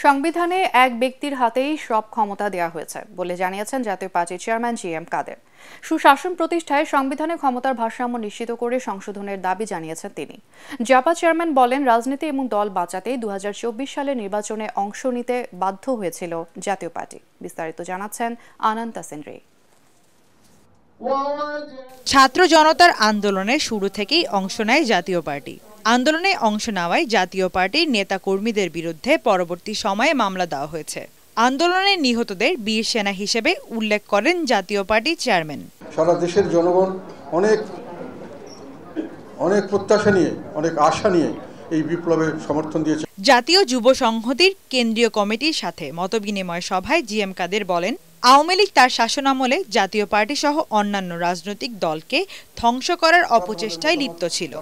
সংবিধানে এক ব্যক্তির হাতেই সব ক্ষমতা দেওয়া হয়েছে বলে জানিয়েছেন জাতীয় পার্টির চেয়ারম্যান জি.এম. কাদের। সুশাসন প্রতিষ্ঠায় সংবিধানে ক্ষমতার ভারসাম্য নিশ্চিত করে সংশোধনের দাবি জানিয়েছেন তিনি। জাপা চেয়ারম্যান বলেন, রাজনীতি এবং দল বাঁচাতে 2024 সালের নির্বাচনে অংশ নিতে বাধ্য হয়েছিল জাতীয় পার্টি। বিস্তারিত জানাচ্ছেন আনন্দ তাসিন রে। ছাত্র জনতার আন্দোলনে শুরু থেকেই অংশ নেয় জাতীয় পার্টি। আন্দোলনে অংশ নেওয়ায় জাতীয় পার্টির নেতা কর্মীদের বিরুদ্ধে পরবর্তী সময়ে মামলা দেওয়া হয়েছে। আন্দোলনে নিহতদের বীর সেনা হিসেবে উল্লেখ করেন জাতীয় পার্টি চেয়ারম্যান। সারা দেশের জনগণ অনেক প্রত্যাশা নিয়ে, অনেক আশা নিয়ে এই বিপ্লবের সমর্থন দিয়েছে। জাতীয় যুব সংহতির কেন্দ্রীয় কমিটির সাথে মতবিনিময় সভায় জি.এম. কাদের বলেন, আওয়ামী লীগ তার শাসনামলে জাতীয় পার্টি সহ অন্যান্য রাজনৈতিক দলকে ধ্বংস করার অপচেষ্টায় লিপ্ত ছিল।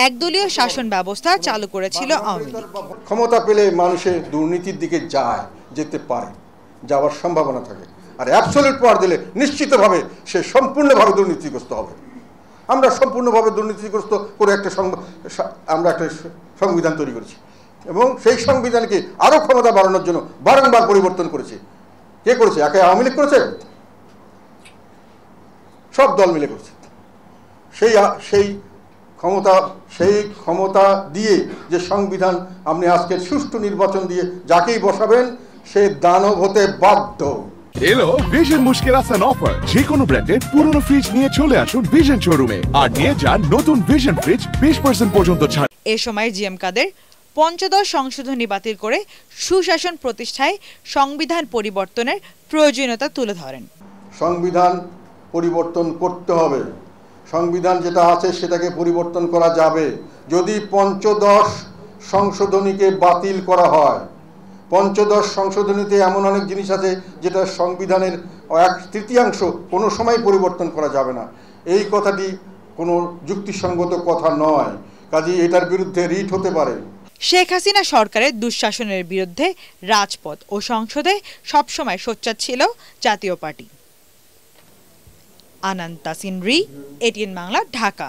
একদলীয় শাসন ব্যবস্থা চালু করেছিল আওয়ামী লীগ। ক্ষমতা পেলে মানুষের দুর্নীতির দিকে যেতে পারে, যাওয়ার সম্ভাবনা থাকে। আর অ্যাবসলিউট পাওয়ার দিলে নিশ্চিতভাবে সে সম্পূর্ণভাবে দুর্নীতিগ্রস্ত হবে। আমরা সম্পূর্ণভাবে দুর্নীতিগ্রস্ত করে আমরা একটা সংবিধান তৈরি করেছি এবং সেই সংবিধানকে আরও ক্ষমতা বাড়ানোর জন্য বারংবার পরিবর্তন করেছি। কে করেছে? একে আওয়ামী লীগ করেছে? সব দল মিলে করেছে। সেই ক্ষমতা দিয়ে যে সংবিধান আপনি আজকের সুষ্ঠু নির্বাচন দিয়ে যাকেই বসাবেন সে দানব হতে বাধ্য। এলো ভিশন মুশকিল আসান অফার। যে কোনো ব্র্যান্ডের পুরনো ফ্রিজ নিয়ে চলে আসুন ভিশন শোরুমে আর নিয়ে যান নতুন ভিশন ফ্রিজ 20% পর্যন্ত ছাড়। এ সময় জি.এম. কাদের পঞ্চদশ সংশোধনী বাতিল করে সুশাসন প্রতিষ্ঠায় সংবিধান পরিবর্তনের প্রয়োজনীয়তা তুলে ধরেন। সংবিধান পরিবর্তন করতে হবে। সংবিধান যেটা আছে সেটাকে পরিবর্তন করা যাবে যদি পঞ্চদশ সংশোধনীকে বাতিল করা হয়। পঞ্চদশ সংশোধনীতে এমন অনেক জিনিস আছে যেটা সংবিধানের 1/3 কোনো সময় পরিবর্তন করা যাবে না। এই কথাটি কোনো যুক্তিসঙ্গত কথা নয়, কাজেই এটার বিরুদ্ধে রিট হতে পারে। শেখ হাসিনা সরকারের দুঃশাসনের বিরুদ্ধে রাজপথ ও সংসদে সবসময় সোচ্চার ছিল জাতীয় পার্টি। আনন্দ তাসিন রি, এটিএন বাংলা, ঢাকা।